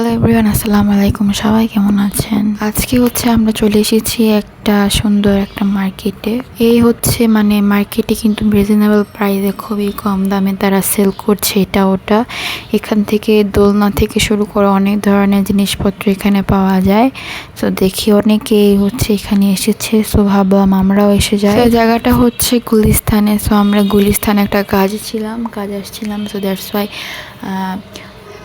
Hello everyone, আসসালামু আলাইকুম। সবাই কেমন আছেন? আজকে আমরা চলে এসেছি একটা সুন্দর একটা মার্কেটে। এই মার্কেটে কিন্তু রিজনেবল প্রাইসে খুবই কম দামে তারা সেল করছে এটা ওটা। এখান থেকে দোলনা থেকে শুরু করে অনেক ধরনের জিনিসপত্র এখানে পাওয়া যায়। তো দেখি অনেকেই এখানে এসেছে, সো ভাবলাম আমরাও এসে যাই। জায়গাটা গুলিস্তানে। সো আমরা গুলিস্তানে একটা কাজ আসছিলাম। সো দ্যাটস ওয়াই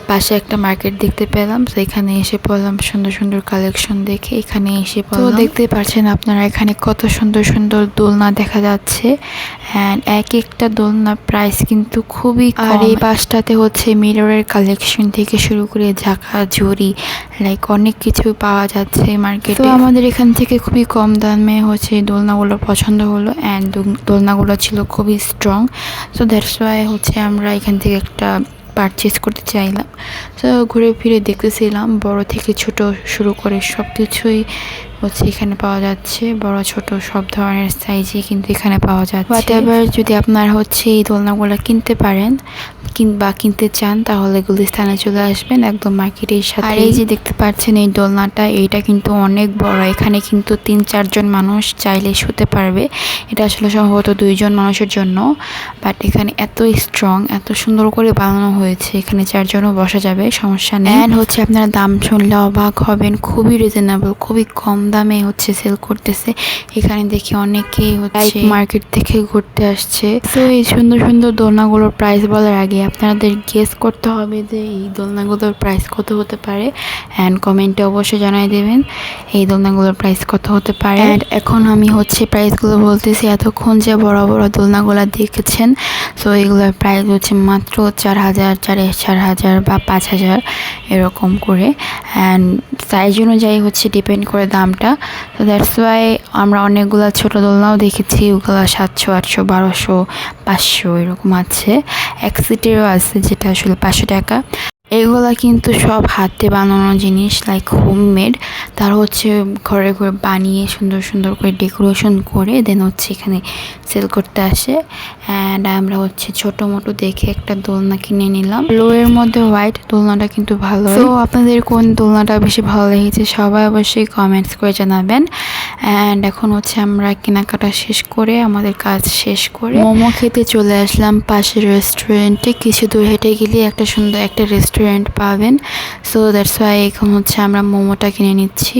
পাশে একটা মার্কেট দেখতে পেলাম। তো এখানে এসে পড়লাম, সুন্দর সুন্দর কালেকশন দেখে এখানে এসে পড়লাম। তো দেখতে পাচ্ছেন আপনারা এখানে কত সুন্দর সুন্দর দোলনা দেখা যাচ্ছে। অ্যান্ড এক একটা দোলনা প্রাইস কিন্তু খুবই কম। আর এই পাশটাতে মিররের কালেকশন থেকে শুরু করে ঝাঁকা ঝুড়ি লাইক অনেক কিছু পাওয়া যাচ্ছে মার্কেটে। তো আমাদের এখান থেকে খুবই কম দামে দোলনাগুলো পছন্দ হলো। অ্যান্ড দোলনাগুলো ছিল খুবই স্ট্রং। সো দ্যাটস ওয়াই আমরা এখান থেকে একটা পারচেস করতে চাইলাম। তো ঘুরে ফিরে দেখতেছিলাম, বড় থেকে ছোট শুরু করে সব কিছুই এখানে পাওয়া যাচ্ছে। বড় ছোট সব ধরনের সাইজই কিন্তু এখানে পাওয়া যাচ্ছে। বাট এবার যদি আপনারা এই দোলনাগুলো কিনতে পারেন কিংবা কিনতে চান, তাহলে গুলিস্তানে চলে আসবেন একদম মার্কেটের সাথে। আর এই যে দেখতে পাচ্ছেন এই দোলনাটা, এইটা কিন্তু অনেক বড়। এখানে কিন্তু 3-4 জন মানুষ চাইলে শুতে পারবে। এটা আসলে সম্ভবত 2 জন মানুষের জন্য। বাট এখানে এত স্ট্রং, এত সুন্দর করে বানানো হয়েছে, এখানে 4 জনও বসা যাবে, সমস্যা নেই। অ্যান্ড আপনারা দাম শুনলে অবাক হবেন, খুবই রিজনেবল, খুবই কম দামে সেল করতেছে। এখানে দেখি অনেকেই মার্কেট থেকে ঘুরতে আসছে। তো এই সুন্দর সুন্দর দোলনাগুলোর প্রাইস বলার আগে আপনাদের গেস করতে হবে যে এই দোলনাগুলোর প্রাইস কত হতে পারে। অ্যান্ড কমেন্টে অবশ্যই জানাই দেবেন এই দোলনাগুলোর প্রাইস কত হতে পারে। অ্যান্ড এখন আমি প্রাইসগুলো বলতেছি। এতক্ষণ যে বড় বড় দোলনাগুলো দেখেছেন, তো এগুলোর প্রাইস মাত্র 4,000, 4,500 বা 5,000 এরকম করে। অ্যান্ড সাইজ অনুযায়ী ডিপেন্ড করে দামটা। তো দ্যাটস ওয়াই আমরা অনেকগুলো ছোট দোলনাও দেখেছি, ওগুলো 700, 800, 1200, 500 এরকম আছে। এক সিটেরও আছে যেটা আসলে 500 টাকা। এগুলা কিন্তু সব হাতে বানানো জিনিস, লাইক হোমমেড। তার ঘরে ঘরে বানিয়ে সুন্দর সুন্দর করে ডেকোরেশন করে দেন এখানে সেল করতে আসে। অ্যান্ড আমরা ছোটো মোটো দেখে একটা দোলনা কিনে নিলাম। লোয়ের মধ্যে হোয়াইট দোলনাটা কিন্তু ভালো। তো আপনাদের কোন দোলনাটা বেশি ভালো লেগেছে সবাই অবশ্যই কমেন্টস করে জানাবেন। অ্যান্ড এখন আমরা কেনাকাটা শেষ করে, আমাদের কাজ শেষ করে মোমো খেতে চলে আসলাম পাশের রেস্টুরেন্টে। কিছু দূর হেঁটে গেলে একটা সুন্দর একটা রেস্টুরেন্ট পাবেন। সো দ্যাটস ওয়াই এখন আমরা মোমোটা কিনে নিচ্ছি,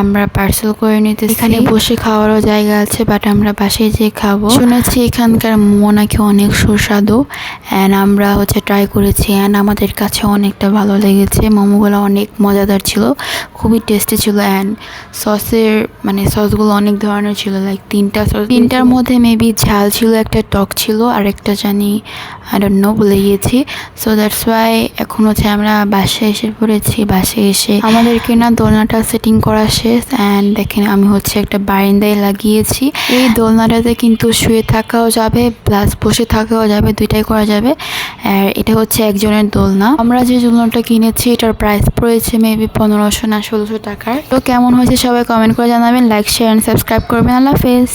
আমরা পার্সেল করে নিতেছি। এখানে বসে খাওয়ারও জায়গা আছে, বাট আমরা বাসায় যেয়ে খাবো। শুনেছি এখানকার মোমো নাকি অনেক সুস্বাদু। অ্যান্ড আমরা ট্রাই করেছি, অ্যান্ড আমাদের কাছে অনেকটা ভালো লেগেছে। মোমোগুলো অনেক মজাদার ছিল, খুবই টেস্টি ছিল। অ্যান্ড সসগুলো অনেক ধরনের ছিল, লাইক 3টা সস। 3টার মধ্যে মেবি ঝাল ছিল, একটা টক ছিল, আর একটা জানি আই ডোন্ট নো, ভুলে গিয়েছি। সো দ্যাটস ওয়াই এখন আমরা বাসায় এসে পড়েছি। বাসায় এসে আমাদের কেনা দোলনাটা সেটিং করা শেষ। অ্যান্ড দেখেন আমি একটা বারান্দায় লাগিয়েছি। এই দোলনাটাতে কিন্তু শুয়ে থাকাও যাবে প্লাস বসে থাকাও যাবে, দুইটাই করা যাবে। আর এটা একজনের দোলনা। আমরা যে দোলনাটা কিনেছি এটার প্রাইস পড়েছে মেবি 1500 না 1600 টাকার। তো কেমন হয়েছে সবাই কমেন্ট করে জানাবেন, লাইক শেয়ার অ্যান্ড সাবস্ক্রাইব করবেন। আল্লাহ হাফেজ।